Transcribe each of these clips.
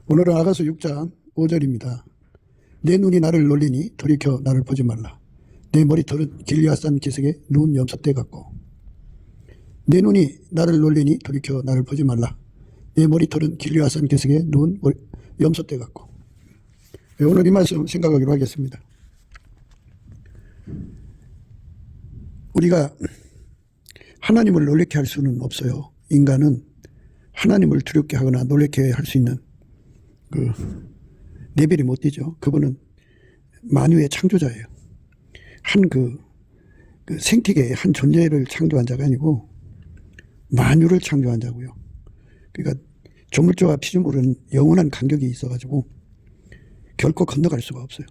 오늘은 아가서 6장 5절입니다. 내 눈이 나를 놀리니 돌이켜 나를 보지 말라. 내 머리털은 길리앗산 기슭에 누운 염소떼 같고. 내 눈이 나를 놀리니 돌이켜 나를 보지 말라. 내 머리털은 길리앗산 기슭에 누운 염소떼 같고. 오늘 이 말씀 생각하기로 하겠습니다. 우리가 하나님을 놀래게 할 수는 없어요. 인간은 하나님을 두렵게 하거나 놀래게 할 수 있는 그 레벨이 못 되죠. 그분은 만유의 창조자예요. 그 생태계의 한 존재를 창조한 자가 아니고 만유를 창조한 자고요. 그러니까 조물주와 피조물은 영원한 간격이 있어가지고 결코 건너갈 수가 없어요.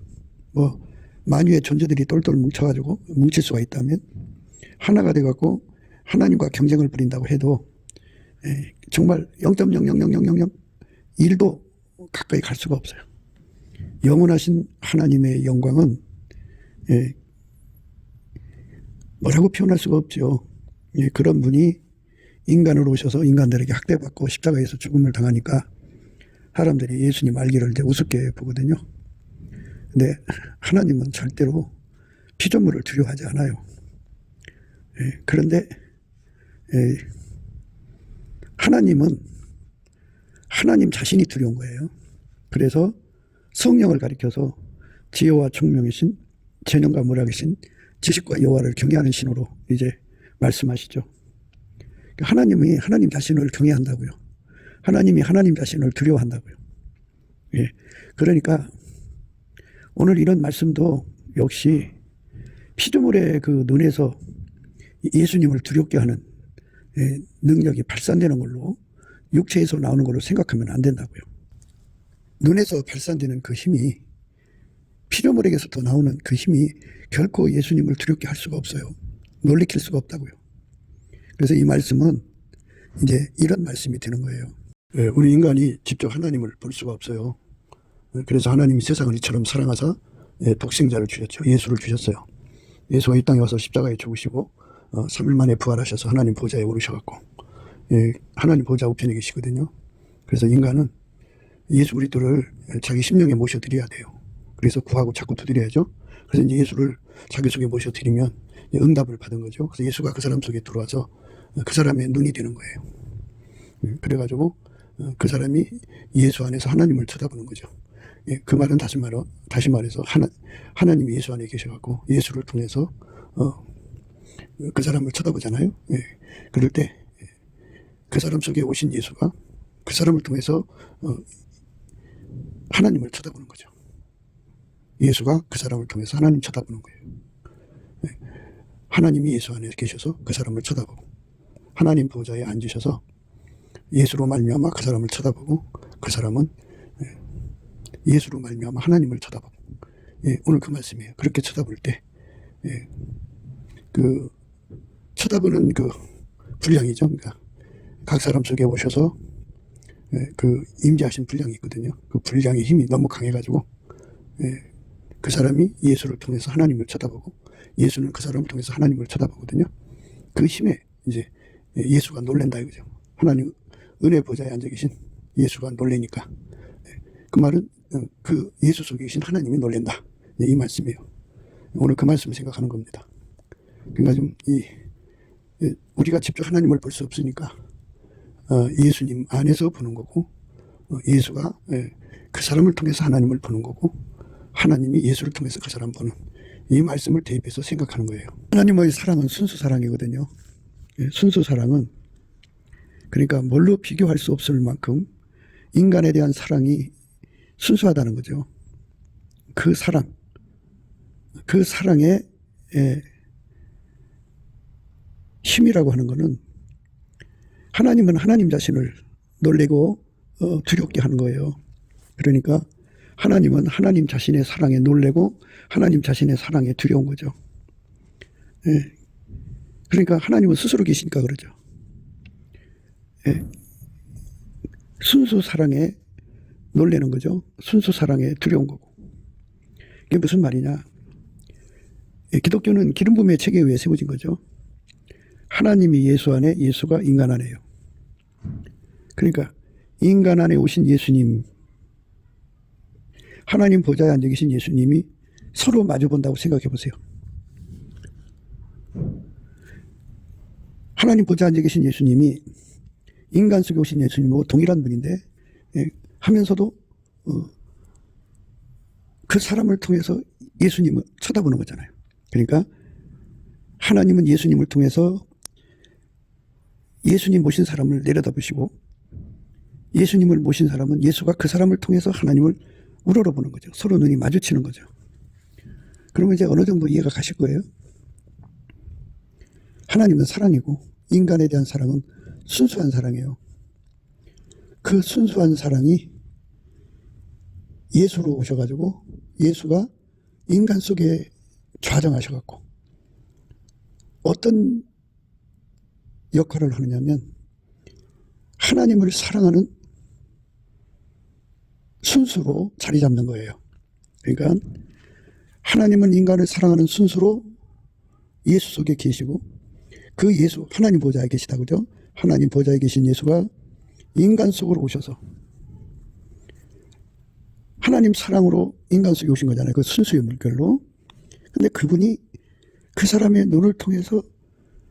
만유의 존재들이 똘똘 뭉칠 수가 있다면 하나가 돼갖고 하나님과 경쟁을 벌인다고 해도 정말 0.0000001도 가까이 갈 수가 없어요. 영원하신 하나님의 영광은 뭐라고 표현할 수가 없죠. 그런 분이 인간으로 오셔서 인간들에게 학대받고 십자가에서 죽음을 당하니까 사람들이 예수님 알기를 이제 우습게 보거든요. 근데 하나님은 절대로 피조물을 두려워하지 않아요. 그런데 하나님은 하나님 자신이 두려운 거예요. 그래서 성령을 가리켜서 지혜와 총명이신 재능과 무락이신 지식과 여호와를 경외하는 신으로 이제 말씀하시죠. 하나님이 하나님 자신을 경외한다고요. 하나님이 하나님 자신을 두려워한다고요. 그러니까 오늘 이런 말씀도 역시 피조물의 그 눈에서 예수님을 두렵게 하는 능력이 발산되는 걸로, 육체에서 나오는 걸로 생각하면 안 된다고요. 눈에서 발산되는 그 힘이, 피조물에게서부터 나오는 그 힘이 결코 예수님을 두렵게 할 수가 없어요. 놀래킬 수가 없다고요. 그래서 이 말씀은 이제 이런 말씀이 되는 거예요. 우리 인간이 직접 하나님을 볼 수가 없어요. 그래서 하나님이 세상을 이처럼 사랑하사 독생자를 주셨죠. 예수를 주셨어요. 예수가 이 땅에 와서 십자가에 죽으시고 3일 만에 부활하셔서 하나님 보좌에 오르셔갖고 하나님 보좌 우편에 계시거든요. 그래서 인간은 예수 그리스도를 자기 심령에 모셔드려야 돼요. 그래서 구하고 자꾸 두드려야죠. 그래서 이제 예수를 자기 속에 모셔드리면 응답을 받은 거죠. 그래서 예수가 그 사람 속에 들어와서 그 사람의 눈이 되는 거예요. 그래가지고 그 사람이 예수 안에서 하나님을 쳐다보는 거죠. 그 말은 다시 말해서 하나님이 예수 안에 계셔갖고 예수를 통해서 그 사람을 쳐다보잖아요. 그럴 때 그 사람 속에 오신 예수가 그 사람을 통해서 하나님을 쳐다보는 거죠. 예수가 그 사람을 통해서 하나님 쳐다보는 거예요. 하나님이 예수 안에 계셔서 그 사람을 쳐다보고 하나님 보좌에 앉으셔서 예수로 말미암아 그 사람을 쳐다보고 그 사람은 예수로 말미암아 하나님을 쳐다보고 오늘 그 말씀이에요. 그렇게 쳐다볼 때 그 쳐다보는 그 분량이죠. 그러니까 각 사람 속에 오셔서 그 임재하신 분량이 있거든요. 그 분량의 힘이 너무 강해가지고 그 사람이 예수를 통해서 하나님을 쳐다보고 예수는 그 사람을 통해서 하나님을 쳐다보거든요. 그 힘에 이제 예수가 놀란다 이거죠. 하나님 은혜 보좌에 앉아 계신 예수가 놀래니까 그 말은 그 예수 속에 계신 하나님이 놀란다 이 말씀이에요. 오늘 그 말씀을 생각하는 겁니다. 그러니까 좀 우리가 직접 하나님을 볼 수 없으니까 예수님 안에서 보는 거고 예수가 그 사람을 통해서 하나님을 보는 거고 하나님이 예수를 통해서 그 사람 보는 이 말씀을 대입해서 생각하는 거예요. 하나님의 사랑은 순수 사랑이거든요. 순수 사랑은 그러니까 뭘로 비교할 수 없을 만큼 인간에 대한 사랑이 순수하다는 거죠. 그 사랑의 힘이라고 하는 것은 하나님은 하나님 자신을 놀래고 두렵게 하는 거예요. 그러니까 하나님은 하나님 자신의 사랑에 놀래고 하나님 자신의 사랑에 두려운 거죠. 그러니까 하나님은 스스로 계시니까 그러죠. 순수 사랑에 놀래는 거죠. 순수 사랑에 두려운 거고. 이게 무슨 말이냐. 기독교는 기름 부음의 체계 위에 세워진 거죠. 하나님이 예수 안에, 예수가 인간 안에요. 그러니까 인간 안에 오신 예수님, 하나님 보좌에 앉아 계신 예수님이 서로 마주 본다고 생각해 보세요. 하나님 보좌에 앉아 계신 예수님이 인간 속에 오신 예수님하고 동일한 분인데, 하면서도 그 사람을 통해서 예수님을 쳐다보는 거잖아요. 그러니까 하나님은 예수님을 통해서 예수님 모신 사람을 내려다보시고, 예수님을 모신 사람은 예수가 그 사람을 통해서 하나님을 우러러보는 거죠. 서로 눈이 마주치는 거죠. 그러면 이제 어느 정도 이해가 가실 거예요. 하나님은 사랑이고 인간에 대한 사랑은 순수한 사랑이에요. 그 순수한 사랑이 예수로 오셔가지고 예수가 인간 속에 좌정하셔갖고 어떤 역할을 하느냐면 하나님을 사랑하는 순수로 자리 잡는 거예요. 그러니까 하나님은 인간을 사랑하는 순수로 예수 속에 계시고, 그 예수, 하나님 보좌에 계시다 그죠? 하나님 보좌에 계신 예수가 인간 속으로 오셔서 하나님 사랑으로 인간 속에 오신 거잖아요. 그 순수의 물결로. 근데 그분이 그 사람의 눈을 통해서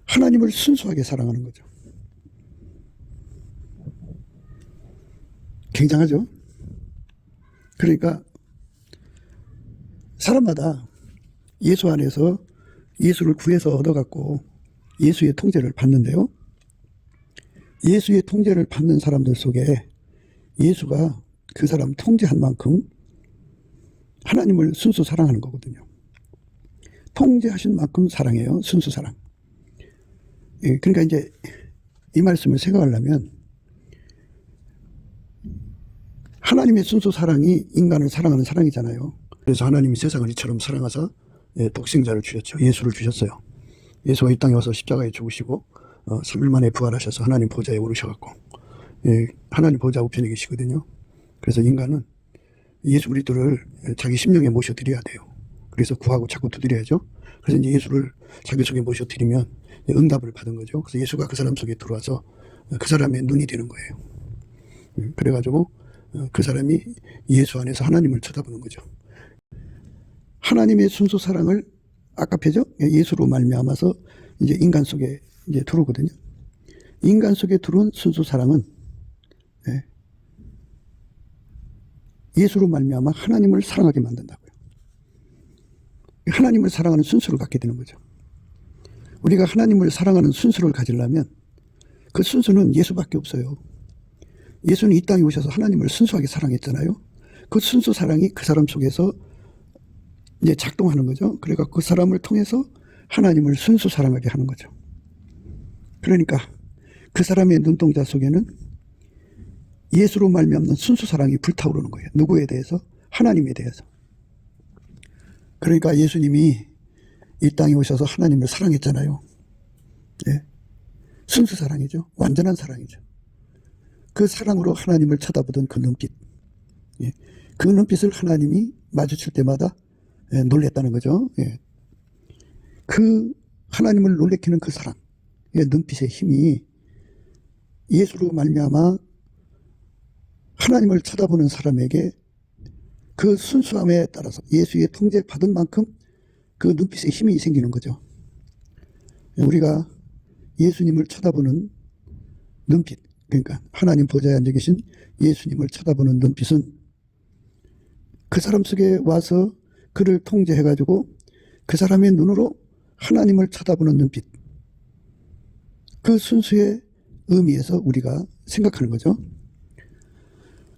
하나님을 순수하게 사랑하는 거죠. 굉장하죠? 그러니까 사람마다 예수 안에서 예수를 구해서 얻어갖고 예수의 통제를 받는데요. 예수의 통제를 받는 사람들 속에 예수가 그 사람 통제한 만큼 하나님을 순수 사랑하는 거거든요. 통제하신 만큼 사랑해요. 순수 사랑. 그러니까 이제 이 말씀을 생각하려면 하나님의 순수 사랑이 인간을 사랑하는 사랑이잖아요. 그래서 하나님이 세상을 이처럼 사랑하사 독생자를 주셨죠. 예수를 주셨어요. 예수가 이 땅에 와서 십자가에 죽으시고 3일 만에 부활하셔서 하나님 보좌에 오르셔갖고 하나님 보좌 우편에 계시거든요. 그래서 인간은 예수 그리스도를 자기 심령에 모셔드려야 돼요. 그래서 구하고 자꾸 두드려야죠. 그래서 이제 예수를 자기 속에 모셔드리면 응답을 받은 거죠. 그래서 예수가 그 사람 속에 들어와서 그 사람의 눈이 되는 거예요. 그래가지고 그 사람이 예수 안에서 하나님을 쳐다보는 거죠. 하나님의 순수 사랑을 아까패죠? 예수로 말미암아서 이제 인간 속에 이제 들어오거든요. 인간 속에 들어온 순수 사랑은 예수로 말미암아 하나님을 사랑하게 만든다고요. 하나님을 사랑하는 순수를 갖게 되는 거죠. 우리가 하나님을 사랑하는 순수를 가지려면 그 순수는 예수밖에 없어요. 예수는 이 땅에 오셔서 하나님을 순수하게 사랑했잖아요. 그 순수 사랑이 그 사람 속에서 이제 작동하는 거죠. 그러니까 그 사람을 통해서 하나님을 순수 사랑하게 하는 거죠. 그러니까 그 사람의 눈동자 속에는 예수로 말미암는 순수 사랑이 불타오르는 거예요. 누구에 대해서? 하나님에 대해서. 그러니까 예수님이 이 땅에 오셔서 하나님을 사랑했잖아요. 순수 사랑이죠. 완전한 사랑이죠. 그 사랑으로 하나님을 쳐다보던 그 눈빛, 그 눈빛을 하나님이 마주칠 때마다 놀랬다는 거죠. 그 하나님을 놀래키는 그 사랑, 눈빛의 힘이 예수로 말미암아 하나님을 쳐다보는 사람에게 그 순수함에 따라서 예수의 통제받은 만큼 그 눈빛에 힘이 생기는 거죠. 우리가 예수님을 쳐다보는 눈빛, 그러니까 하나님 보좌에 앉아 계신 예수님을 쳐다보는 눈빛은 그 사람 속에 와서 그를 통제해가지고 그 사람의 눈으로 하나님을 쳐다보는 눈빛, 그 순수의 의미에서 우리가 생각하는 거죠.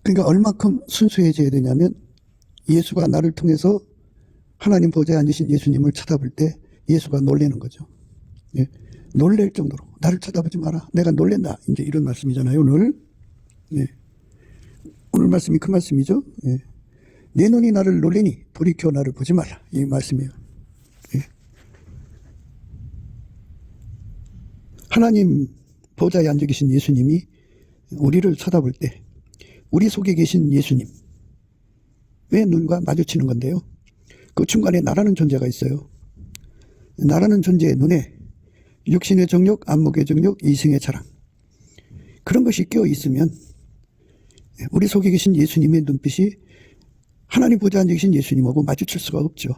그러니까 얼마큼 순수해져야 되냐면 예수가 나를 통해서 하나님 보좌에 앉으신 예수님을 쳐다볼 때 예수가 놀라는 거죠. 놀랄 정도로 나를 쳐다보지 마라. 내가 놀랜다. 이제 이런 말씀이잖아요. 오늘. 오늘 말씀이 그 말씀이죠. 내 눈이 나를 놀리니 돌이켜 나를 보지 말라. 이 말씀이에요. 하나님 보좌에 앉아 계신 예수님이 우리를 쳐다볼 때 우리 속에 계신 예수님의 눈과 마주치는 건데요. 그 중간에 나라는 존재가 있어요. 나라는 존재의 눈에 육신의 정욕, 안목의 정욕, 이생의 자랑, 그런 것이 끼어 있으면 우리 속에 계신 예수님의 눈빛이 하나님 보좌에 앉아 계신 예수님하고 마주칠 수가 없죠.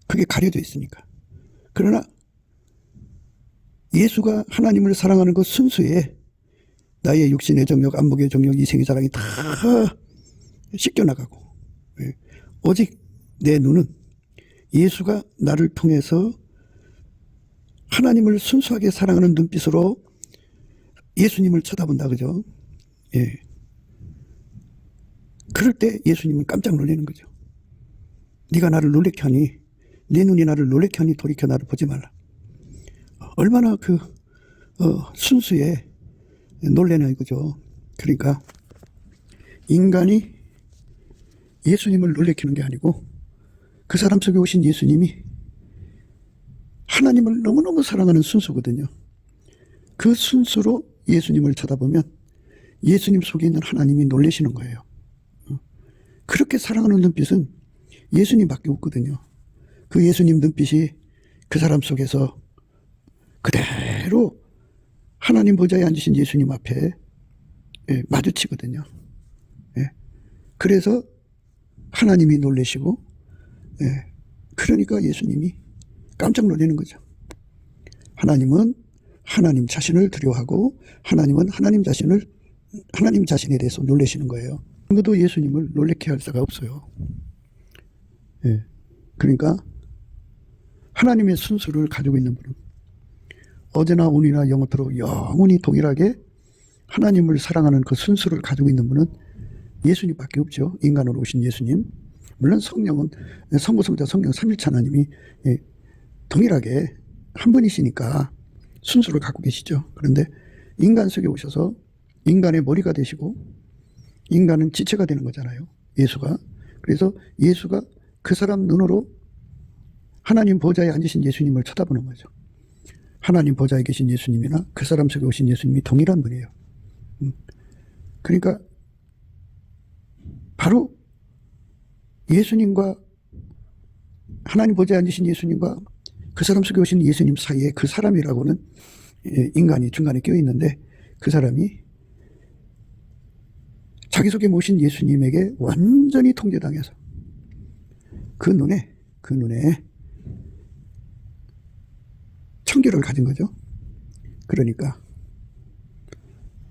그게 가려져 있으니까. 그러나 예수가 하나님을 사랑하는 것 순수에 나의 육신의 정욕, 안목의 정욕, 이생의 자랑이 다 씻겨나가고, 오직 내 눈은 예수가 나를 통해서 하나님을 순수하게 사랑하는 눈빛으로 예수님을 쳐다본다, 그죠? 예. 그럴 때 예수님은 깜짝 놀라는 거죠. 네가 나를 놀래게 하니, 네 눈이 나를 놀래게 하니 돌이켜 나를 보지 말라. 얼마나 순수에 놀래나 이거죠. 그러니까 인간이 예수님을 놀래키는 게 아니고 그 사람 속에 오신 예수님이 하나님을 너무너무 사랑하는 순수거든요. 그 순수로 예수님을 쳐다보면 예수님 속에 있는 하나님이 놀라시는 거예요. 그렇게 사랑하는 눈빛은 예수님밖에 없거든요. 그 예수님 눈빛이 그 사람 속에서 그대로 하나님 보좌에 앉으신 예수님 앞에 마주치거든요. 그래서 하나님이 놀라시고, 그러니까 예수님이 깜짝 놀라는 거죠. 하나님은 하나님 자신을 두려워하고 하나님은 하나님 자신에 대해서 놀라시는 거예요. 아무도 예수님을 놀래게 할 수가 없어요. 그러니까 하나님의 순수를 가지고 있는 분은 어제나 오늘이나 영원토록 영원히 동일하게 하나님을 사랑하는 그 순수를 가지고 있는 분은 예수님밖에 없죠. 인간으로 오신 예수님. 물론 성령은 성부성자 성령 삼일체 하나님이 동일하게 한 분이시니까 순수를 갖고 계시죠. 그런데 인간 속에 오셔서 인간의 머리가 되시고 인간은 지체가 되는 거잖아요. 예수가. 그래서 예수가 그 사람 눈으로 하나님 보좌에 앉으신 예수님을 쳐다보는 거죠. 하나님 보좌에 계신 예수님이나 그 사람 속에 오신 예수님이 동일한 분이에요. 그러니까 바로 예수님과 하나님 보좌에 앉으신 예수님과 그 사람 속에 오신 예수님 사이에 그 사람이라고는 인간이 중간에 껴 있는데 그 사람이 자기 속에 모신 예수님에게 완전히 통제당해서 그 눈에 청결을 가진 거죠. 그러니까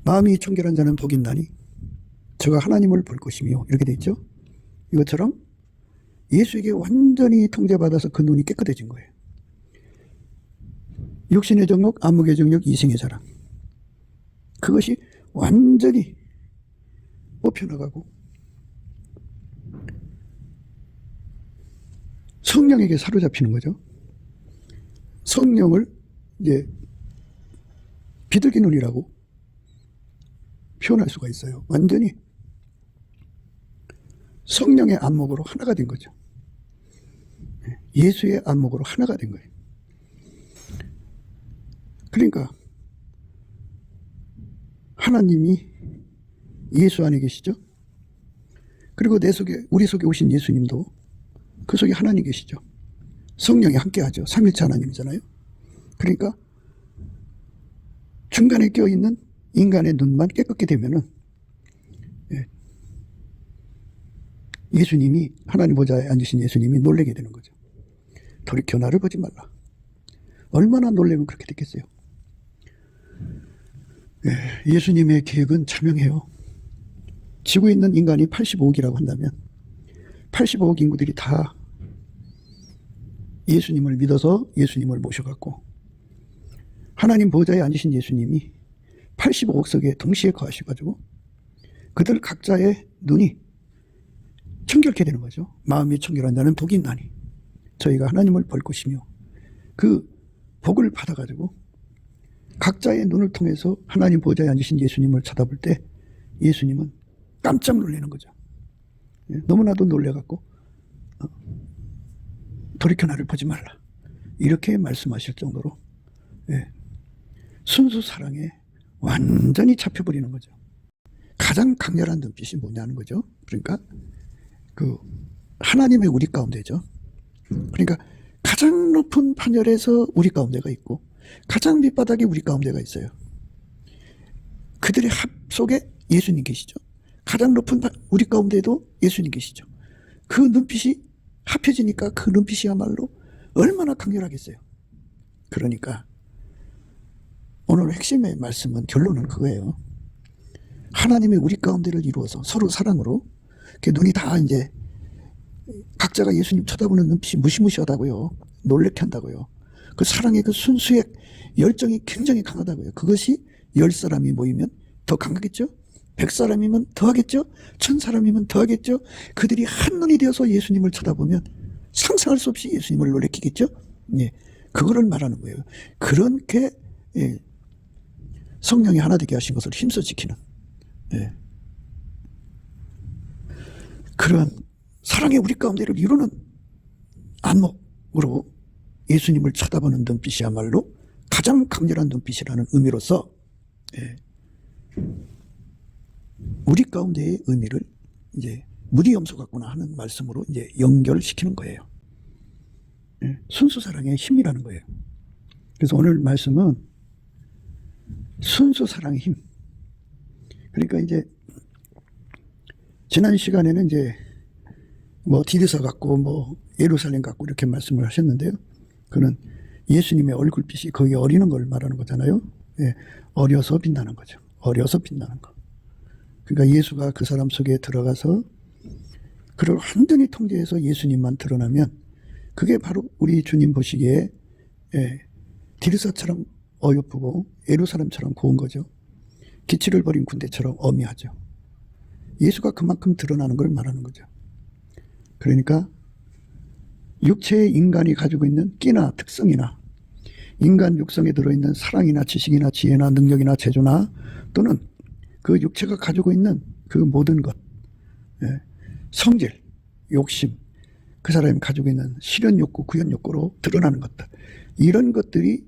마음이 청결한 자는 복이 있나니 저가 하나님을 볼 것이며 이렇게 돼 있죠. 이것처럼 예수에게 완전히 통제받아서 그 눈이 깨끗해진 거예요. 육신의 정욕, 안목의 정욕, 이생의 자랑, 그것이 완전히 뽑혀나가고 성령에게 사로잡히는 거죠. 성령을 이제 비둘기 눈이라고 표현할 수가 있어요. 완전히 성령의 안목으로 하나가 된 거죠. 예수의 안목으로 하나가 된 거예요. 그러니까 하나님이 예수 안에 계시죠. 그리고 우리 속에 오신 예수님도 그 속에 하나님 계시죠. 성령이 함께하죠. 삼일체 하나님이잖아요. 그러니까 중간에 껴있는 인간의 눈만 깨끗게 되면은 예수님이 하나님 보좌에 앉으신 예수님이 놀라게 되는 거죠. 돌이켜 나를 보지 말라. 얼마나 놀라면 그렇게 됐겠어요. 예수님의 계획은 자명해요. 지구에 있는 인간이 85억이라고 한다면 85억 인구들이 다 예수님을 믿어서 예수님을 모셔갖고 하나님 보좌에 앉으신 예수님이 85억 석에 동시에 거하셔가지고 그들 각자의 눈이 청결케 되는 거죠. 마음이 청결한 자는 복이 있나니 저희가 하나님을 볼 것이며 그 복을 받아가지고 각자의 눈을 통해서 하나님 보좌에 앉으신 예수님을 쳐다볼 때 예수님은 깜짝 놀라는 거죠. 너무나도 놀래갖고 돌이켜 나를 보지 말라 이렇게 말씀하실 정도로 순수 사랑에 완전히 잡혀버리는 거죠. 가장 강렬한 눈빛이 뭐냐는 거죠. 그러니까 그 하나님의 우리 가운데죠. 그러니까 가장 높은 판열에서 우리 가운데가 있고 가장 밑바닥에 우리 가운데가 있어요. 그들의 합 속에 예수님 계시죠. 가장 높은 우리 가운데도 예수님 계시죠. 그 눈빛이 합해지니까 그 눈빛이야말로 얼마나 강렬하겠어요. 그러니까 오늘 핵심의 말씀은, 결론은 그거예요. 하나님이 우리 가운데를 이루어서 서로 사랑으로, 눈이 다 이제 각자가 예수님 쳐다보는 눈빛이 무시무시하다고요. 놀래게 한다고요. 그 사랑의 그 순수의 열정이 굉장히 강하다고요. 그것이 10사람이 모이면 더 강하겠죠? 100사람이면 더 하겠죠? 1000사람이면 더 하겠죠? 그들이 한눈이 되어서 예수님을 쳐다보면 상상할 수 없이 예수님을 놀래키겠죠? 예, 그거를 말하는 거예요. 그렇게 성령이 하나 되게 하신 것을 힘써 지키는, 그러한 사랑의 우리 가운데를 이루는 안목으로 예수님을 쳐다보는 눈빛이야말로 가장 강렬한 눈빛이라는 의미로서 우리 가운데의 의미를 이제 무디염소 같구나 하는 말씀으로 이제 연결시키는 거예요. 순수 사랑의 힘이라는 거예요. 그래서 오늘 말씀은 순수 사랑의 힘. 그러니까 이제 지난 시간에는 이제 디드서 같고 예루살렘 같고 이렇게 말씀을 하셨는데요. 그는 예수님의 얼굴빛이 거기 어리는 걸 말하는 거잖아요. 어려서 빛나는 거죠. 어려서 빛나는 거. 그러니까 예수가 그 사람 속에 들어가서 그를 완전히 통제해서 예수님만 드러나면 그게 바로 우리 주님 보시기에 디르사처럼 어여쁘고 예루살렘처럼 고운 거죠. 기치를 버린 군대처럼 어미하죠. 예수가 그만큼 드러나는 걸 말하는 거죠. 그러니까 육체의 인간이 가지고 있는 끼나 특성이나 인간 육성에 들어있는 사랑이나 지식이나 지혜나 능력이나 재주나 또는 그 육체가 가지고 있는 그 모든 것, 성질, 욕심, 그 사람이 가지고 있는 실현 욕구, 구현 욕구로 드러나는 것들, 이런 것들이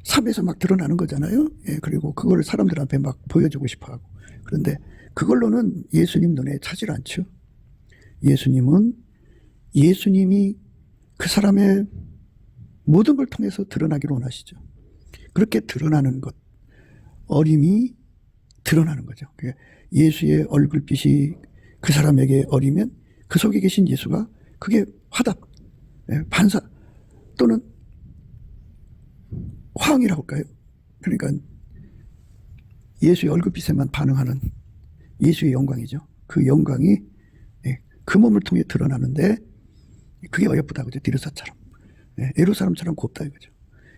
삽에서 막 드러나는 거잖아요. 그리고 그걸 사람들한테 막 보여주고 싶어 하고. 그런데 그걸로는 예수님 눈에 차질 않죠. 예수님이 그 사람의 모든 걸 통해서 드러나기를 원하시죠. 그렇게 드러나는 것, 어림이 드러나는 거죠. 예수의 얼굴빛이 그 사람에게 어리면 그 속에 계신 예수가 그게 화답, 반사 또는 화응이라고 할까요? 그러니까 예수의 얼굴빛에만 반응하는 예수의 영광이죠. 그 영광이 그 몸을 통해 드러나는데 그게 어여쁘다 그죠. 디르사처럼, 예루살렘처럼 곱다 이거죠.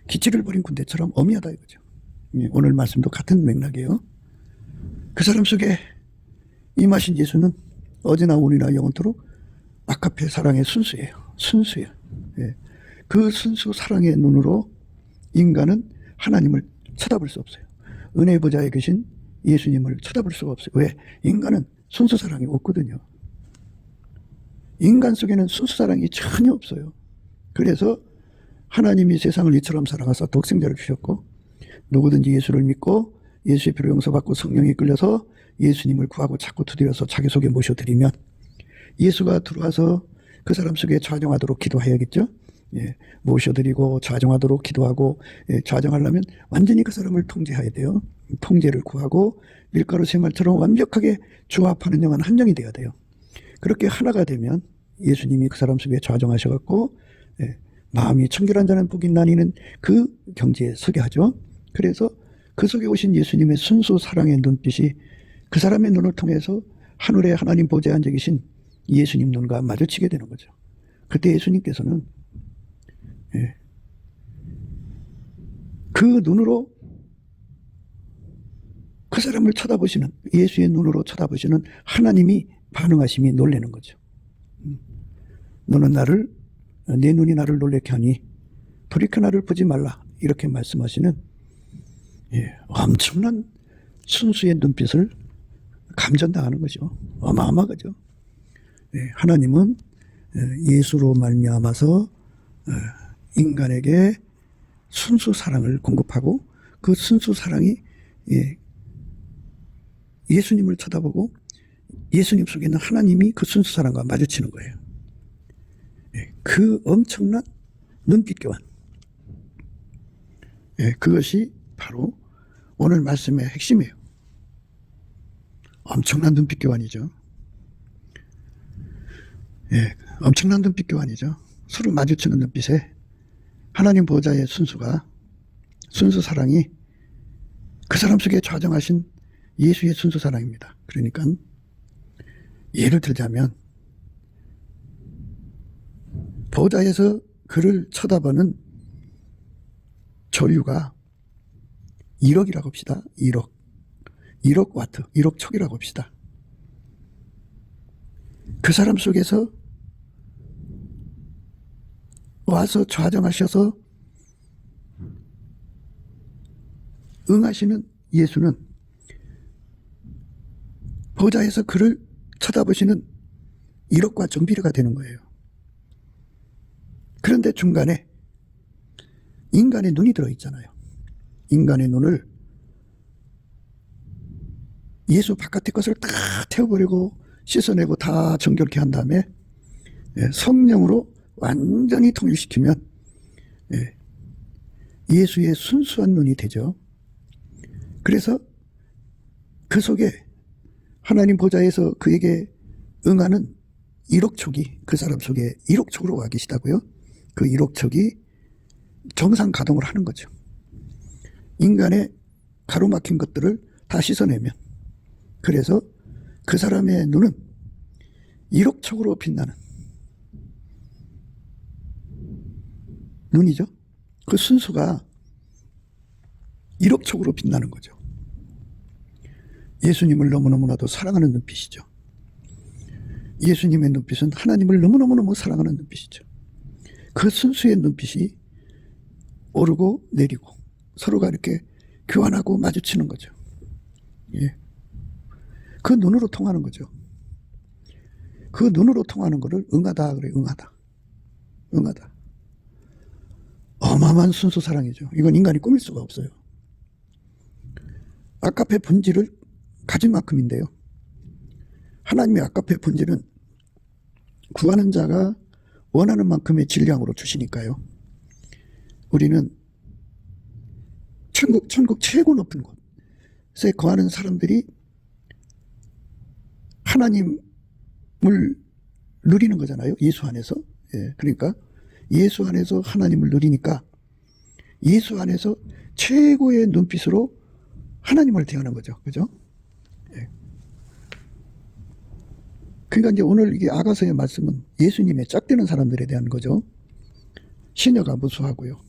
기치를 버린 군대처럼 어미하다 이거죠. 오늘 말씀도 같은 맥락이에요. 그 사람 속에 임하신 예수는 어제나 오늘이나 영원토록 아카페 사랑의 순수예요. 순수예요. 그 순수 사랑의 눈으로 인간은 하나님을 쳐다볼 수 없어요. 은혜의 보좌에 계신 예수님을 쳐다볼 수가 없어요. 왜? 인간은 순수 사랑이 없거든요. 인간 속에는 순수 사랑이 전혀 없어요. 그래서 하나님이 세상을 이처럼 사랑하사 독생자를 주셨고 누구든지 예수를 믿고 예수의 피로 용서받고 성령이 끌려서 예수님을 구하고 찾고 두드려서 자기 속에 모셔드리면 예수가 들어와서 그 사람 속에 좌정하도록 기도해야겠죠. 모셔드리고 좌정하도록 기도하고, 좌정하려면 완전히 그 사람을 통제해야 돼요. 통제를 구하고 밀가루 생활처럼 완벽하게 조합하는 영은 한 영이 되어야 돼요. 그렇게 하나가 되면 예수님이 그 사람 속에 좌정하셔갖고 마음이 청결한 자는 복이 나니는 그 경지에 서게 하죠. 그래서 그 속에 오신 예수님의 순수 사랑의 눈빛이 그 사람의 눈을 통해서 하늘에 하나님 보좌에 앉아 계신 예수님 눈과 마주치게 되는 거죠. 그때 예수님께서는 그 눈으로 그 사람을 쳐다보시는, 예수의 눈으로 쳐다보시는 하나님이 반응하심이 놀라는 거죠. 너는 내 눈이 나를 놀래게 하니 돌이켜 나를 보지 말라, 이렇게 말씀하시는 엄청난 순수의 눈빛을 감전당하는 거죠. 어마어마하죠. 하나님은 예수로 말미암아서 인간에게 순수 사랑을 공급하고 그 순수 사랑이 예수님을 쳐다보고 예수님 속에 있는 하나님이 그 순수 사랑과 마주치는 거예요. 그 엄청난 눈빛 교환, 그것이 바로 오늘 말씀의 핵심이에요. 엄청난 눈빛 교환이죠. 예, 엄청난 눈빛 교환이죠. 서로 마주치는 눈빛에 하나님 보호자의 순수 사랑이 그 사람 속에 좌정하신 예수의 순수 사랑입니다. 그러니까 예를 들자면 보호자에서 그를 쳐다보는 조류가 1억이라고 합시다. 1억 와트, 1억 촉이라고 합시다. 그 사람 속에서 와서 좌정하셔서 응하시는 예수는 보좌에서 그를 쳐다보시는 1억과 정비례가 되는 거예요. 그런데 중간에 인간의 눈이 들어있잖아요. 인간의 눈을 예수 바깥의 것을 다 태워버리고 씻어내고 다 정결케 한 다음에 성령으로 완전히 통일시키면 예수의 순수한 눈이 되죠. 그래서 그 속에 하나님 보좌에서 그에게 응하는 1억 촉이 그 사람 속에 1억 촉으로 와 계시다고요. 그 1억 촉이 정상 가동을 하는 거죠. 인간의 가로막힌 것들을 다 씻어내면, 그래서 그 사람의 눈은 1억 촉으로 빛나는 눈이죠. 그 순수가 1억 촉으로 빛나는 거죠. 예수님을 너무너무나도 사랑하는 눈빛이죠. 예수님의 눈빛은 하나님을 너무너무너무 사랑하는 눈빛이죠. 그 순수의 눈빛이 오르고 내리고 서로가 이렇게 교환하고 마주치는 거죠. 예. 그 눈으로 통하는 거죠. 그 눈으로 통하는 거를 응하다 그래. 응하다. 어마어마한 순수 사랑이죠. 이건 인간이 꾸밀 수가 없어요. 아까페 본질을 가진 만큼인데요. 하나님의 아까페 본질은 구하는 자가 원하는 만큼의 질량으로 주시니까요. 우리는 천국 최고 높은 곳에 거하는 사람들이 하나님을 누리는 거잖아요. 예수 안에서. 예, 그러니까 예수 안에서 하나님을 누리니까 예수 안에서 최고의 눈빛으로 하나님을 대하는 거죠. 그죠? 예. 그러니까 이제 오늘 이게 아가서의 말씀은 예수님의 짝되는 사람들에 대한 거죠. 시녀가 무수하고요.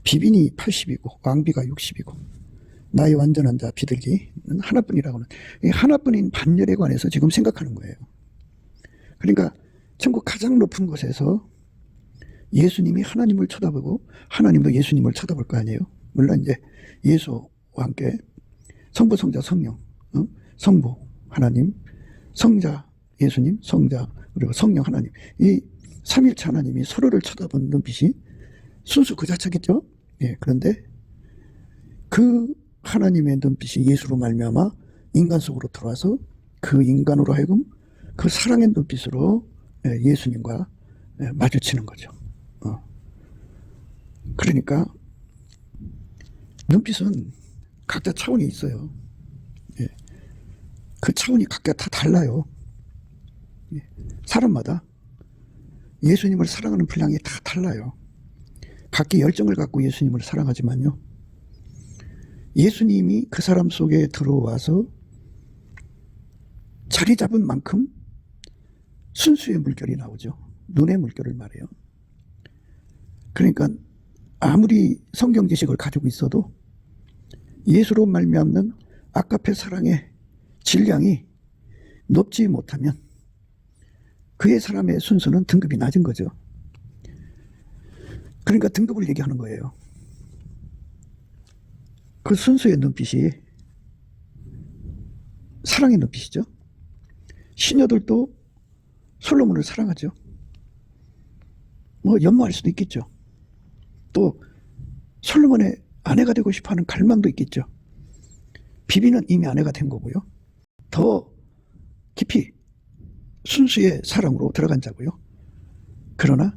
비빈이 80이고 왕비가 60이고 나의 완전한 자 비둘기는 하나뿐이라고는, 하나뿐인 반열에 관해서 지금 생각하는 거예요. 그러니까 천국 가장 높은 곳에서 예수님이 하나님을 쳐다보고 하나님도 예수님을 쳐다볼 거 아니에요. 물론 이제 예수와 함께 성부, 성자, 성령, 성부 하나님, 성자 예수님, 성자 그리고 성령 하나님, 이 삼일체 하나님이 서로를 쳐다보는 눈빛이 순수 그 자체겠죠. 예, 그런데 그 하나님의 눈빛이 예수로 말미암아 인간 속으로 들어와서 그 인간으로 하여금 그 사랑의 눈빛으로 예수님과 마주치는 거죠. 그러니까 눈빛은 각자 차원이 있어요. 예. 그 차원이 각자 다 달라요. 예. 사람마다 예수님을 사랑하는 분량이 다 달라요. 각기 열정을 갖고 예수님을 사랑하지만요, 예수님이 그 사람 속에 들어와서 자리 잡은 만큼 순수의 물결이 나오죠. 눈의 물결을 말해요. 그러니까 아무리 성경 지식을 가지고 있어도 예수로 말미암는 아까페 사랑의 질량이 높지 못하면 그의 사람의 순수는 등급이 낮은 거죠. 그러니까 등급을 얘기하는 거예요. 그 순수의 눈빛이 사랑의 눈빛이죠. 시녀들도 솔로몬을 사랑하죠. 뭐 연모할 수도 있겠죠. 또 솔로몬의 아내가 되고 싶어하는 갈망도 있겠죠. 비비는 이미 아내가 된 거고요. 더 깊이 순수의 사랑으로 들어간 자고요. 그러나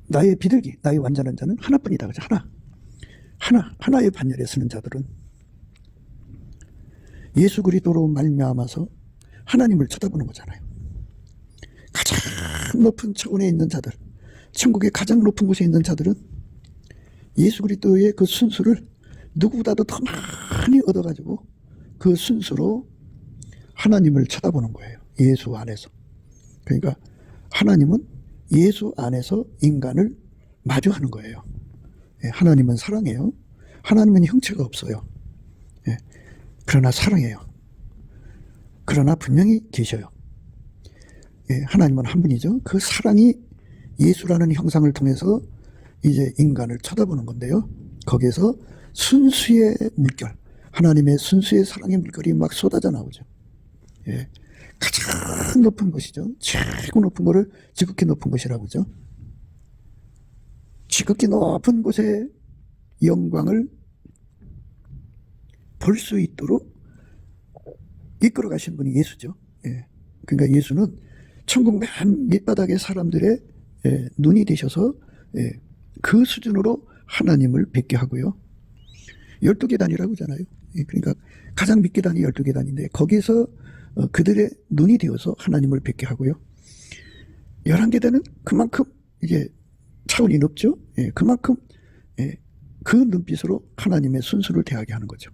나의 비둘기, 나의 완전한 자는 하나뿐이다. 그죠? 하나의 반열에 서는 자들은 예수 그리스도로 말미암아서 하나님을 쳐다보는 거잖아요. 가장 높은 차원에 있는 자들, 천국의 가장 높은 곳에 있는 자들은 예수 그리스도의 그 순수를 누구보다도 더 많이 얻어가지고 그 순수로 하나님을 쳐다보는 거예요. 예수 안에서. 그러니까 하나님은 예수 안에서 인간을 마주하는 거예요. 하나님은 사랑해요. 하나님은 형체가 없어요. 그러나 사랑해요. 그러나 분명히 계셔요. 하나님은 한 분이죠. 그 사랑이 예수라는 형상을 통해서 이제 인간을 쳐다보는 건데요. 거기에서 순수의 물결, 하나님의 순수의 사랑의 물결이 막 쏟아져 나오죠. 가장 높은 것이죠. 최고 높은 것을 지극히 높은 것이라고 하죠. 지극히 높은 곳의 영광을 볼 수 있도록 이끌어 가신 분이 예수죠. 그러니까 예수는 천국 맨 밑바닥의 사람들의 눈이 되셔서 그 수준으로 하나님을 뵙게 하고요. 12계단이라고 하잖아요. 그러니까 가장 밑계단이 12계단인데 거기에서 그들의 눈이 되어서 하나님을 뵙게 하고요. 11계단은 그만큼 이제 차원이 높죠. 그만큼 그 눈빛으로 하나님의 순수를 대하게 하는 거죠.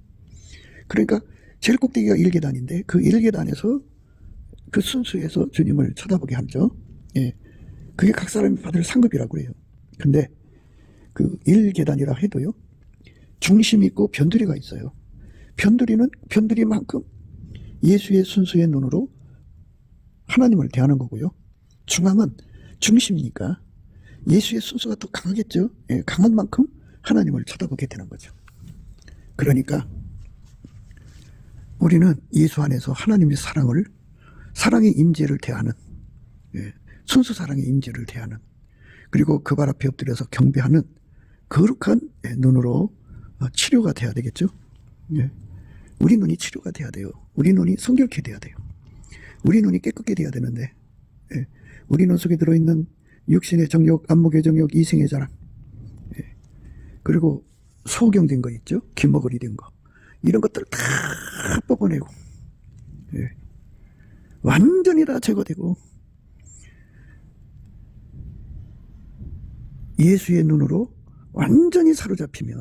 그러니까 제일 꼭대기가 1계단인데 그 1계단에서 그 순수에서 주님을 쳐다보게 하죠. 그게 각 사람이 받을 상급이라고 해요. 근데 그 1계단이라 해도요, 중심이 있고 변두리가 있어요. 변두리만큼 예수의 순수의 눈으로 하나님을 대하는 거고요. 중앙은 중심이니까 예수의 순수가 더 강하겠죠. 강한 만큼 하나님을 쳐다보게 되는 거죠. 그러니까 우리는 예수 안에서 하나님의 사랑의 임재를 대하는, 순수 사랑의 임재를 대하는, 그리고 그 발 앞에 엎드려서 경배하는 거룩한 눈으로 치료가 돼야 되겠죠. 우리 눈이 치료가 돼야 돼요. 우리 눈이 성결케 돼야 돼요. 우리 눈이 깨끗게 돼야 되는데, 우리 눈 속에 들어있는 육신의 정욕, 안목의 정욕, 이생의 자랑, 그리고 소경된 거 있죠. 기머거리 된 거. 이런 것들을 다 뽑아내고, 완전히 다 제거되고, 예수의 눈으로 완전히 사로잡힌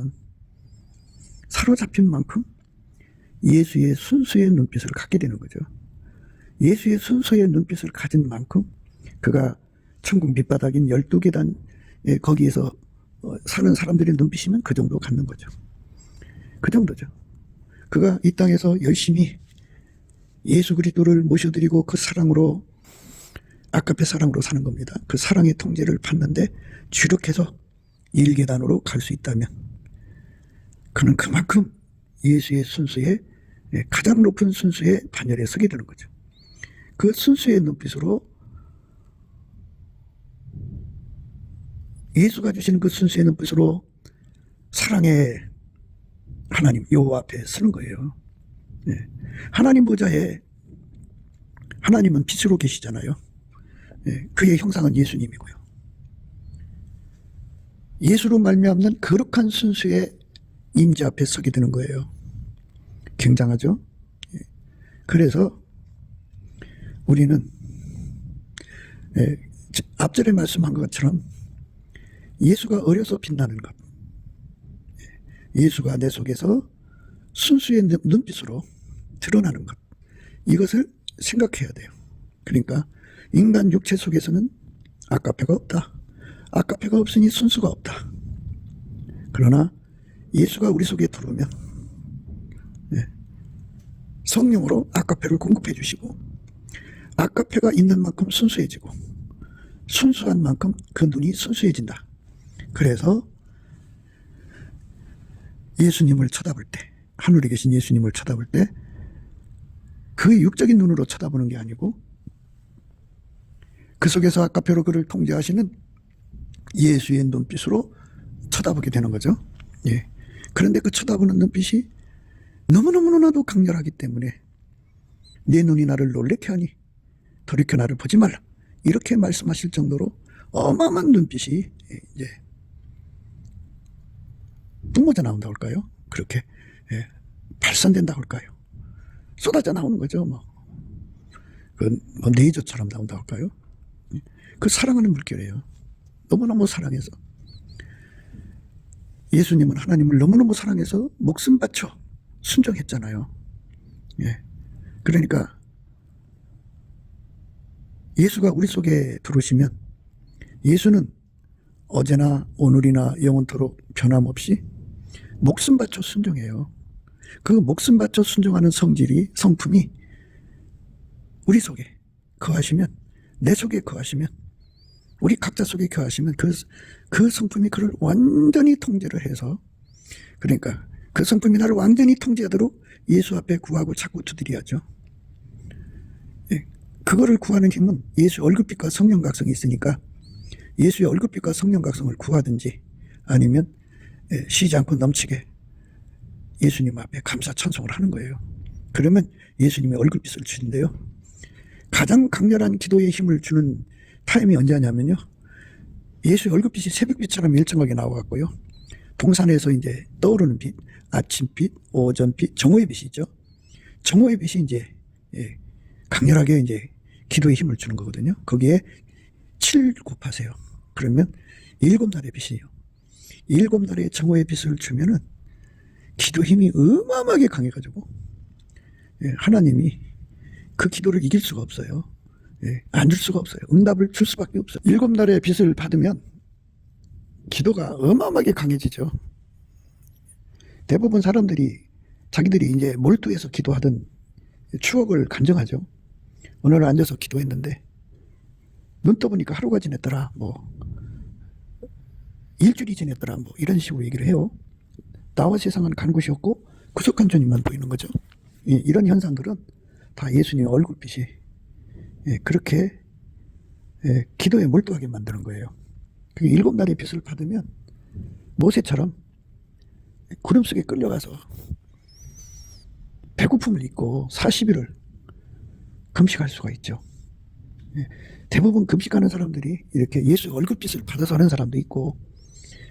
만큼 예수의 순수의 눈빛을 갖게 되는 거죠. 예수의 순수의 눈빛을 가진 만큼 그가 천국 밑바닥인 12계단 거기에서 사는 사람들의 눈빛이면 그 정도 갖는 거죠. 그 정도죠. 그가 이 땅에서 열심히 예수 그리스도를 모셔드리고 그 사랑으로, 아까페 사랑으로 사는 겁니다. 그 사랑의 통제를 받는데 주력해서 1계단으로 갈 수 있다면 그는 그만큼 예수의 순수의, 가장 높은 순수의 반열에 서게 되는 거죠. 그 순수의 눈빛으로 예수가 주시는 그 순수의 눈빛으로 사랑의 하나님 여호와 앞에 서는 거예요. 하나님 보좌에 하나님은 빛으로 계시잖아요. 그의 형상은 예수님이고요. 예수로 말미암는 거룩한 순수의 임재 앞에 서게 되는 거예요. 굉장하죠? 그래서 우리는 앞전에 말씀한 것처럼 예수가 어려서 빛나는 것, 예수가 내 속에서 순수의 눈빛으로 드러나는 것, 이것을 생각해야 돼요. 그러니까 인간 육체 속에서는 아까페가 없다. 아까페가 없으니 순수가 없다. 그러나 예수가 우리 속에 들어오면 성령으로 아까페를 공급해 주시고, 아까페가 있는 만큼 순수해지고, 순수한 만큼 그 눈이 순수해진다. 그래서 예수님을 쳐다볼 때, 하늘에 계신 예수님을 쳐다볼 때 그 육적인 눈으로 쳐다보는 게 아니고 그 속에서 아까페로 그를 통제하시는 예수의 눈빛으로 쳐다보게 되는 거죠. 그런데 그 쳐다보는 눈빛이 너무너무나도 강렬하기 때문에 내 눈이 나를 놀래게 하니 돌이켜 나를 보지 말라, 이렇게 말씀하실 정도로 어마어마한 눈빛이 이제 뿜어져 나온다고 할까요? 그렇게 발산된다고 할까요? 쏟아져 나오는 거죠. 뭐 레이저처럼 나온다고 할까요? 그 사랑하는 물결이에요. 너무너무 사랑해서. 예수님은 하나님을 너무너무 사랑해서 목숨 바쳐 순종했잖아요. 예. 그러니까 예수가 우리 속에 들어오시면 예수는 어제나 오늘이나 영원토록 변함없이 목숨 바쳐 순종해요. 그 목숨 바쳐 순종하는 성품이 우리 속에 거하시면, 내 속에 거하시면, 우리 각자 속에 거하시면 그 성품이 그를 완전히 통제를 해서, 그러니까 그 성품이 나를 완전히 통제하도록 예수 앞에 구하고 자꾸 두드려야죠. 예, 그거를 구하는 힘은 예수의 얼굴빛과 성령 각성이 있으니까 예수의 얼굴빛과 성령 각성을 구하든지 아니면 쉬지 않고 넘치게 예수님 앞에 감사 찬송을 하는 거예요. 그러면 예수님의 얼굴빛을 주는데요. 가장 강렬한 기도의 힘을 주는 타임이 언제냐면요. 예수의 얼굴빛이 새벽빛처럼 일정하게 나와갖고요. 동산에서 이제 떠오르는 빛, 아침빛, 오전빛, 정오의 빛이 있죠. 정오의 빛이 이제 강렬하게 이제 기도의 힘을 주는 거거든요. 거기에 7 곱하세요. 그러면 7날의 빛이에요. 7날의 정오의 빛을 주면은 기도 힘이 어마어마하게 강해가지고 하나님이 그 기도를 이길 수가 없어요. 안 줄 수가 없어요. 응답을 줄 수밖에 없어요. 7날의 빛을 받으면 기도가 어마어마하게 강해지죠. 대부분 사람들이 자기들이 이제 몰두해서 기도하던 추억을 간증하죠. 어느 날 앉아서 기도했는데 눈 떠보니까 하루가 지났더라, 뭐 일주일이 지났더라, 뭐 이런 식으로 얘기를 해요. 나와 세상은 간 곳이 없고 구속한 주님만 보이는 거죠. 이런 현상들은 다 예수님의 얼굴빛이 그렇게 기도에 몰두하게 만드는 거예요. 7날의 빛을 받으면 모세처럼 구름 속에 끌려가서 배고픔을 잊고 40일을 금식할 수가 있죠. 대부분 금식하는 사람들이 이렇게 예수 얼굴빛을 받아서 하는 사람도 있고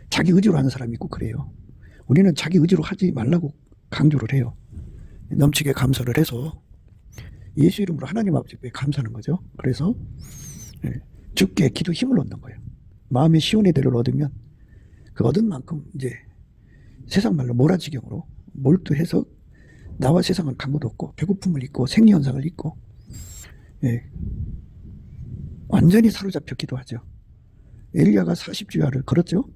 자기 의지로 하는 사람이 있고 그래요. 우리는 자기 의지로 하지 말라고 강조를 해요. 넘치게 감사를 해서 예수 이름으로 하나님 아버지께 감사하는 거죠. 그래서 주께 기도 힘을 얻는 거예요. 마음의 시온의 대를 얻으면 그 얻은 만큼 이제 세상 말로 몰아지경으로 몰두해서 나와 세상은 간 곳 없고 배고픔을 잊고 생리현상을 잊고 완전히 사로잡혀 기도하죠. 엘리야가 40주야를 걸었죠.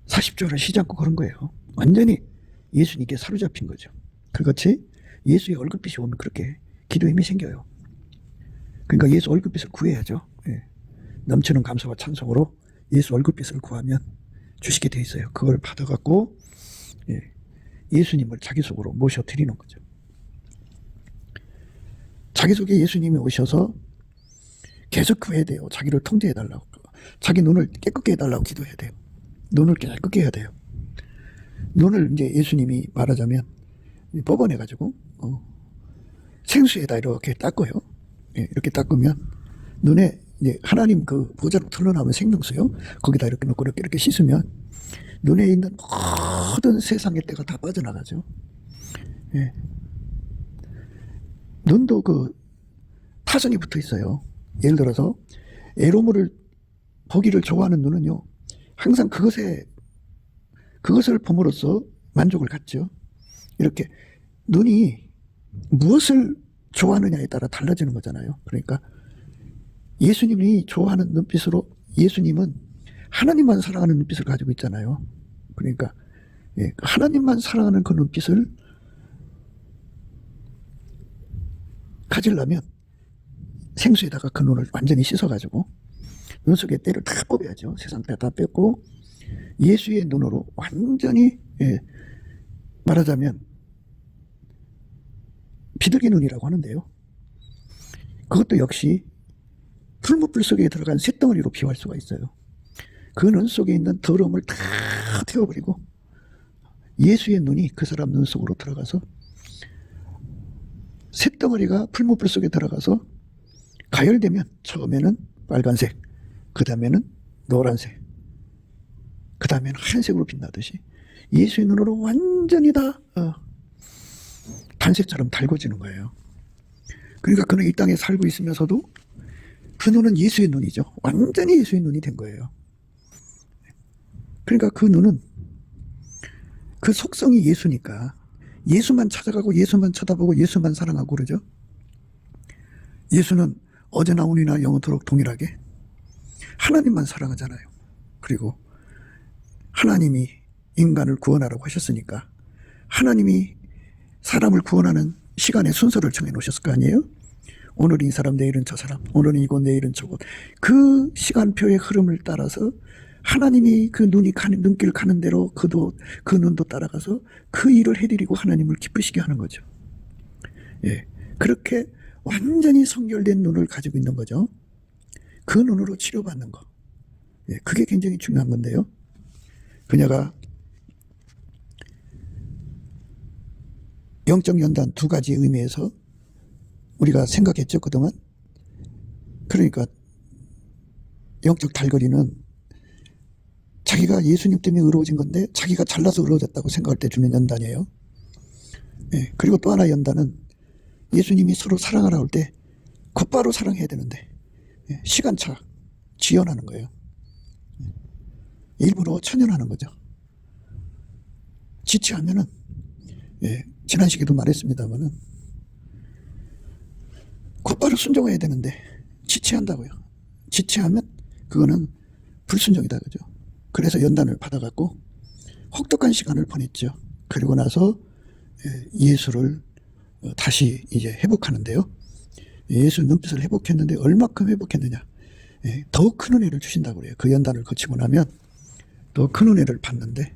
40주야를 쉬지 않고 걸은 거예요. 완전히 예수님께 사로잡힌 거죠. 그렇지 예수의 얼굴빛이 오면 그렇게 기도 힘이 생겨요. 그러니까 예수 얼굴빛을 구해야죠. 넘치는 감사와 찬송으로 예수 얼굴빛을 구하면 주시게 돼 있어요. 그걸 받아갖고 예수님을 자기 속으로 모셔드리는 거죠. 자기 속에 예수님이 오셔서 계속 구해야 돼요. 자기를 통제해달라고. 자기 눈을 깨끗게 해달라고 기도해야 돼요. 눈을 깨끗게 해야 돼요. 눈을 이제 예수님이 말하자면 뽑아내가지고 생수에다 이렇게 닦아요. 이렇게 닦으면 눈에 이제 하나님 그 보좌로 흘러나오는 생명수요. 거기다 이렇게 놓고 이렇게 씻으면 눈에 있는 모든 세상의 때가 다 빠져나가죠. 눈도 그 타선이 붙어 있어요. 예를 들어서 에로모를 보기를 좋아하는 눈은요, 항상 그것을 봄으로써 만족을 갖죠. 이렇게 눈이 무엇을 좋아하느냐에 따라 달라지는 거잖아요. 그러니까 예수님이 좋아하는 눈빛으로 예수님은 하나님만 사랑하는 눈빛을 가지고 있잖아요. 그러니까 하나님만 사랑하는 그 눈빛을 가지려면 생수에다가 그 눈을 완전히 씻어가지고 눈 속에 때를 다 뽑아야죠. 세상 때 다 뺐고 예수의 눈으로 완전히 말하자면 비둘기 눈이라고 하는데요. 그것도 역시 풀무불 속에 들어간 쇳덩어리로 비유할 수가 있어요. 그 눈 속에 있는 더러움을 다 태워버리고 예수의 눈이 그 사람 눈 속으로 들어가서 쇳덩어리가 풀무불 속에 들어가서 가열되면 처음에는 빨간색, 그 다음에는 노란색, 그 다음에는 하얀색으로 빛나듯이 예수의 눈으로 완전히 다 단색처럼 달궈지는 거예요. 그러니까 그는 이 땅에 살고 있으면서도 그 눈은 예수의 눈이죠. 완전히 예수의 눈이 된 거예요. 그러니까 그 눈은 그 속성이 예수니까 예수만 찾아가고 예수만 쳐다보고 예수만 사랑하고 그러죠. 예수는 어제나 오늘이나 영원토록 동일하게 하나님만 사랑하잖아요. 그리고 하나님이 인간을 구원하라고 하셨으니까 하나님이 사람을 구원하는 시간의 순서를 정해 놓으셨을 거 아니에요? 오늘은 이 사람, 내일은 저 사람, 오늘은 이곳, 내일은 저곳. 그 시간표의 흐름을 따라서 하나님이 그 눈길 가는 대로 그 눈도 따라가서 그 일을 해드리고 하나님을 기쁘시게 하는 거죠. 예. 그렇게 완전히 성결된 눈을 가지고 있는 거죠. 그 눈으로 치료받는 거. 예. 그게 굉장히 중요한 건데요. 그녀가 영적 연단 두 가지 의미에서 우리가 생각했죠, 그동안. 그러니까 영적 달거리는 자기가 예수님 때문에 의로워진 건데 자기가 잘나서 의로워졌다고 생각할 때 주는 연단이에요. 예, 그리고 또 하나 연단은 예수님이 서로 사랑하라 할 때 곧바로 사랑해야 되는데 시간차 지연하는 거예요. 일부러 천연하는 거죠. 지체하면은 지난 시기도 말했습니다만은 곧바로 순종해야 되는데 지체한다고요. 지체하면 그거는 불순종이다, 그죠? 그래서 연단을 받아갖고 혹독한 시간을 보냈죠. 그리고 나서 예수를 다시 이제 회복하는데요. 예수 눈빛을 회복했는데 얼마큼 회복했느냐? 더 큰 은혜를 주신다고 그래요. 그 연단을 거치고 나면 더 큰 은혜를 받는데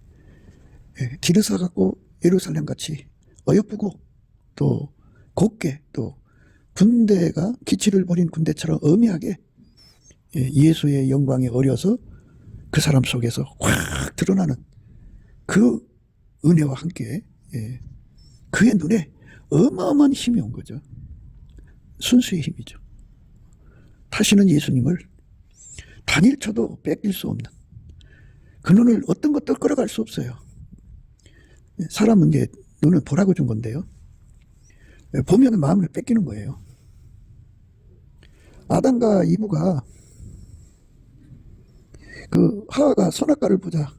길을 사갖고 예루살렘 같이 어여쁘고 또 곱게 또 군대가 기치를 벌인 군대처럼 엄히하게 예수의 영광에 어려서 그 사람 속에서 확 드러나는 그 은혜와 함께 그의 눈에 어마어마한 힘이 온 거죠. 순수의 힘이죠. 다시는 예수님을 단일초도 뺏길 수 없는 그 눈을 어떤 것도 끌어갈 수 없어요. 사람은 이제 눈을 보라고 준 건데요. 보면 마음을 뺏기는 거예요. 아담과 이브가 그 하와가 선악과를 보자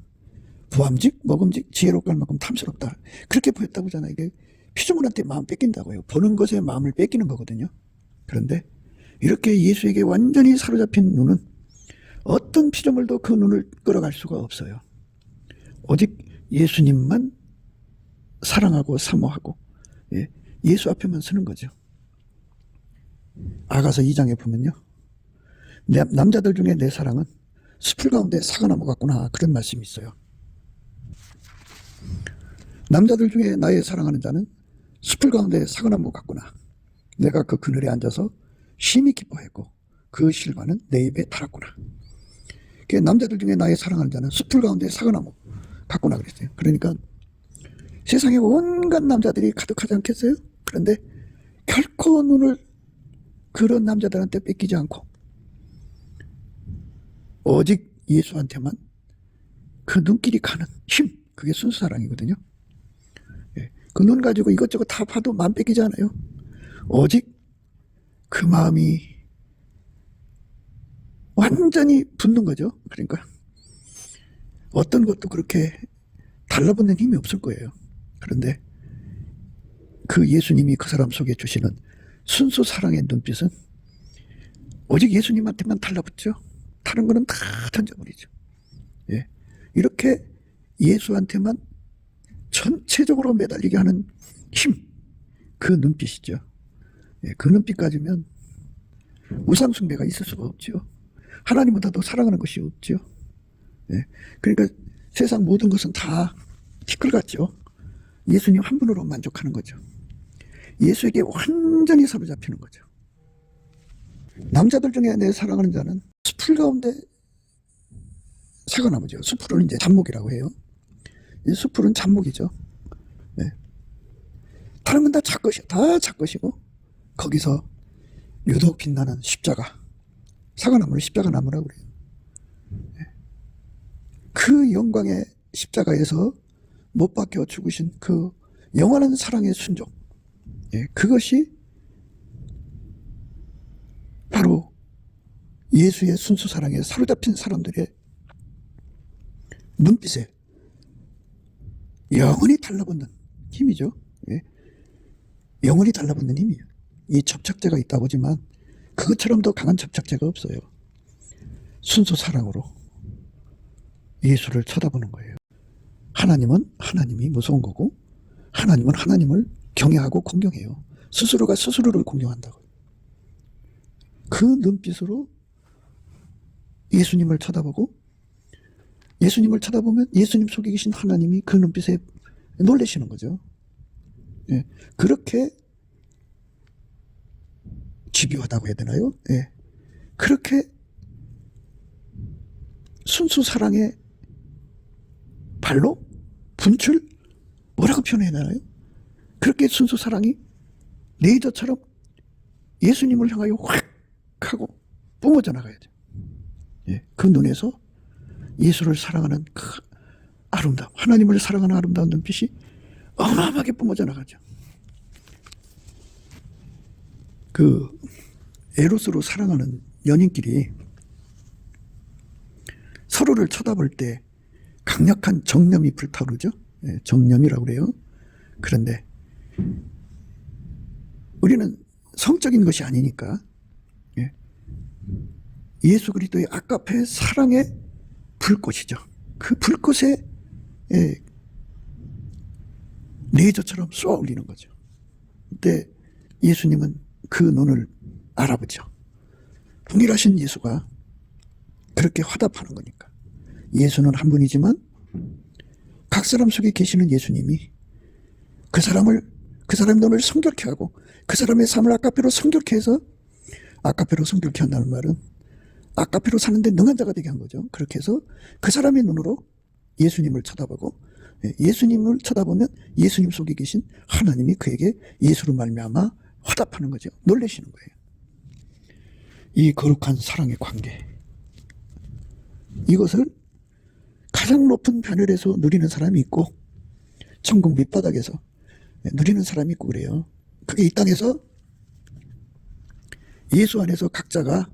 부함직 먹음직 지혜롭고 할 만큼 탐스럽다 그렇게 보였다고 하잖아요. 이게 피조물한테 마음 뺏긴다고요. 보는 것에 마음을 뺏기는 거거든요. 그런데 이렇게 예수에게 완전히 사로잡힌 눈은 어떤 피조물도 그 눈을 끌어갈 수가 없어요. 오직 예수님만 사랑하고 사모하고 예수 앞에만 서는 거죠. 아가서 2장에 보면요. 남자들 중에 내 사랑은 숲을 가운데 사과나무 같구나 그런 말씀이 있어요. 남자들 중에 나의 사랑하는 자는 숲을 가운데 사과나무 같구나. 내가 그 그늘에 앉아서 심히 기뻐했고 그 실과는 내 입에 달았구나. 남자들 중에 나의 사랑하는 자는 숲을 가운데 사과나무 같구나 그랬어요. 그러니까 세상에 온갖 남자들이 가득하지 않겠어요? 그런데 결코 눈을 그런 남자들한테 뺏기지 않고 오직 예수한테만 그 눈길이 가는 힘, 그게 순수사랑이거든요. 그 눈 가지고 이것저것 다 봐도 마음 뺏기지 않아요. 오직 그 마음이 완전히 붙는 거죠. 그러니까 어떤 것도 그렇게 달라붙는 힘이 없을 거예요. 그런데 그 예수님이 그 사람 속에 주시는 순수 사랑의 눈빛은 오직 예수님한테만 달라붙죠. 다른 거는 다 던져버리죠. 이렇게 예수한테만 전체적으로 매달리게 하는 힘, 그 눈빛이죠. 그 눈빛 가지면 우상숭배가 있을 수가 없죠. 하나님보다 더 사랑하는 것이 없죠. 그러니까 세상 모든 것은 다 티끌 같죠. 예수님 한 분으로 만족하는 거죠. 예수에게 완전히 사로잡히는 거죠. 남자들 중에 내 사랑하는 자는 숲풀 가운데 사과나무죠. 숲풀은 이제 잡목이라고 해요. 이 숲풀은 잡목이죠. 다른 건 다 작것이야. 다 작것이고 거기서 유독 빛나는 십자가, 사과나무를 십자가나무라고 그래요. 그 영광의 십자가에서 못 박혀 죽으신 그 영원한 사랑의 순종, 그것이 바로 예수의 순수 사랑에 사로잡힌 사람들의 눈빛에 영원히 달라붙는 힘이죠. 예. 영원히 달라붙는 힘이에요. 이 접착제가 있다고 하지만 그것처럼 더 강한 접착제가 없어요. 순수 사랑으로 예수를 쳐다보는 거예요. 하나님은 하나님이 무서운 거고, 하나님은 하나님을 경외하고 공경해요. 스스로가 스스로를 공경한다고요. 그 눈빛으로 예수님을 쳐다보고, 예수님을 쳐다보면 예수님 속에 계신 하나님이 그 눈빛에 놀라시는 거죠. 예, 그렇게 집요하다고 해야 되나요? 예, 그렇게 순수 사랑의 발로 분출, 뭐라고 표현해야 되나요? 그렇게 순수 사랑이 레이저처럼 예수님을 향하여 확 하고 뿜어져 나가야죠. 예, 그 눈에서 예수를 사랑하는 그 아름다움, 하나님을 사랑하는 아름다운 눈빛이 어마어마하게 뿜어져 나가죠. 그 에로스로 사랑하는 연인끼리 서로를 쳐다볼 때 강력한 정념이 불타오르죠. 예, 정념이라고 그래요. 그런데 우리는 성적인 것이 아니니까, 예, 예수 그리스도의 아가페 사랑의 불꽃이죠. 그 불꽃에, 예, 레이저처럼 쏘아 올리는 거죠. 근데 예수님은 그 눈을 알아보죠. 동일하신 예수가 그렇게 화답하는 거니까. 예수는 한 분이지만 각 사람 속에 계시는 예수님이 그 사람의 눈을 성결케 하고 그 사람의 삶을 아가페로 성결케 해서, 아가페로 성결케 한다는 말은 아가페로 사는데 능한 자가 되게 한 거죠. 그렇게 해서 그 사람의 눈으로 예수님을 쳐다보고, 예수님을 쳐다보면 예수님 속에 계신 하나님이 그에게 예수로 말미암아 화답하는 거죠. 놀라시는 거예요. 이 거룩한 사랑의 관계, 이것을 가장 높은 하늘에서 누리는 사람이 있고 천국 밑바닥에서 누리는 사람이 있고 그래요. 그게 이 땅에서 예수 안에서 각자가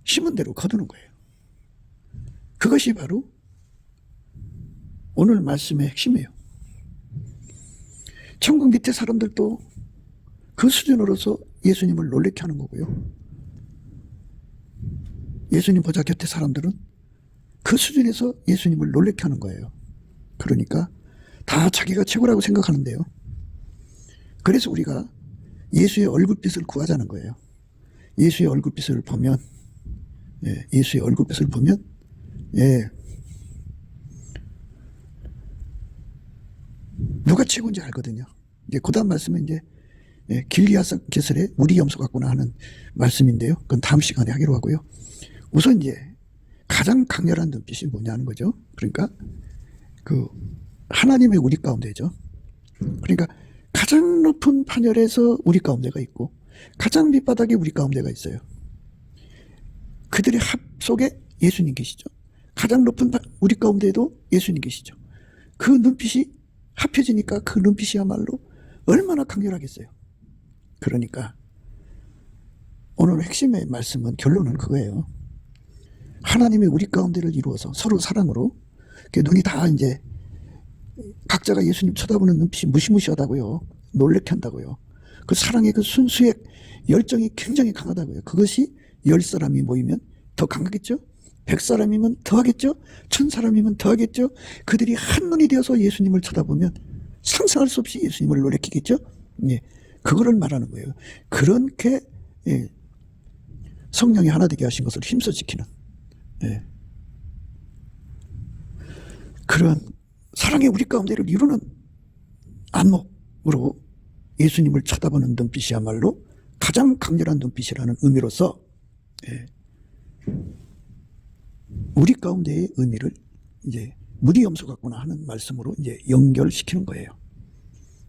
심은 대로 거두는 거예요. 그것이 바로 오늘 말씀의 핵심이에요. 천국 밑에 사람들도 그 수준으로서 예수님을 놀래게 하는 거고요. 예수님 보좌 곁에 사람들은 그 수준에서 예수님을 놀래게 하는 거예요. 그러니까 다 자기가 최고라고 생각하는데요. 그래서 우리가 예수의 얼굴빛을 구하자는 거예요. 예수의 얼굴빛을 보면, 예, 예수의 얼굴빛을 보면, 예, 누가 최고인지 알거든요. 이제 그 다음 말씀은 이제, 예, 길리앗 게설의 우리 염소 같구나 하는 말씀인데요. 그건 다음 시간에 하기로 하고요. 우선 이제 가장 강렬한 눈빛이 뭐냐는 거죠. 그러니까 그 하나님의 우리 가운데죠. 그러니까 가장 높은 판열에서 우리 가운데가 있고 가장 밑바닥에 우리 가운데가 있어요. 그들의 합 속에 예수님 계시죠. 가장 높은 우리 가운데에도 예수님 계시죠. 그 눈빛이 합해지니까 그 눈빛이야말로 얼마나 강렬하겠어요. 그러니까 오늘 핵심의 말씀은, 결론은 그거예요. 하나님의 우리 가운데를 이루어서 서로 사랑으로, 눈이 다 이제 각자가 예수님 쳐다보는 눈빛이 무시무시하다고요. 놀래게 한다고요. 그 사랑의 그 순수의 열정이 굉장히 강하다고요. 그것이 10사람이 모이면 더 강하겠죠? 100사람이면 더 하겠죠? 1000사람이면 더 하겠죠? 그들이 한눈이 되어서 예수님을 쳐다보면 상상할 수 없이 예수님을 놀래키겠죠? 예, 그거를 말하는 거예요. 그렇게, 예, 성령이 하나 되게 하신 것을 힘써 지키는, 예, 그런 사랑의 우리 가운데를 이루는 안목으로 예수님을 쳐다보는 눈빛이야말로 가장 강렬한 눈빛이라는 의미로서, 예, 우리 가운데의 의미를 이제 무디 염소 같구나 하는 말씀으로 이제 연결시키는 거예요.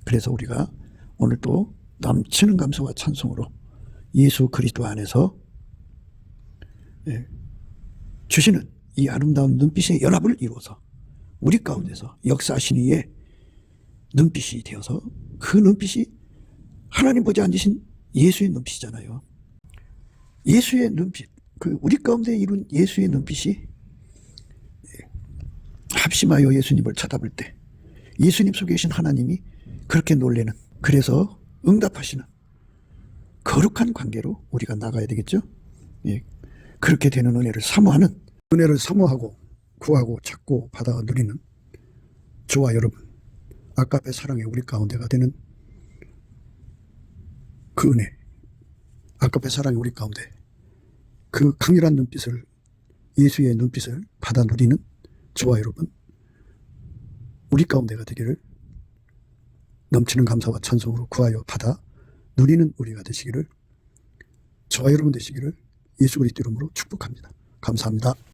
그래서 우리가 오늘 또 넘치는 감사와 찬송으로 예수 그리스도 안에서, 예, 주시는 이 아름다운 눈빛의 연합을 이루어서 우리 가운데서 역사하신 이의 눈빛이 되어서, 그 눈빛이 하나님 보좌 앉으신 예수의 눈빛이잖아요. 예수의 눈빛, 그 우리 가운데 이룬 예수의 눈빛이 합심하여 예수님을 쳐다볼 때 예수님 속에 계신 하나님이 그렇게 놀래는, 그래서 응답하시는 거룩한 관계로 우리가 나가야 되겠죠. 예. 그렇게 되는 은혜를 사모하는, 은혜를 사모하고 구하고 찾고 받아 누리는 저와 여러분, 아까의 사랑의 우리 가운데가 되는 그 은혜, 아까의 사랑의 우리 가운데 그 강렬한 눈빛을, 예수의 눈빛을 받아 누리는 저와 여러분, 우리 가운데가 되기를 넘치는 감사와 찬송으로 구하여 받아 누리는 우리가 되시기를, 저와 여러분 되시기를 예수 그리스도 이름으로 축복합니다. 감사합니다.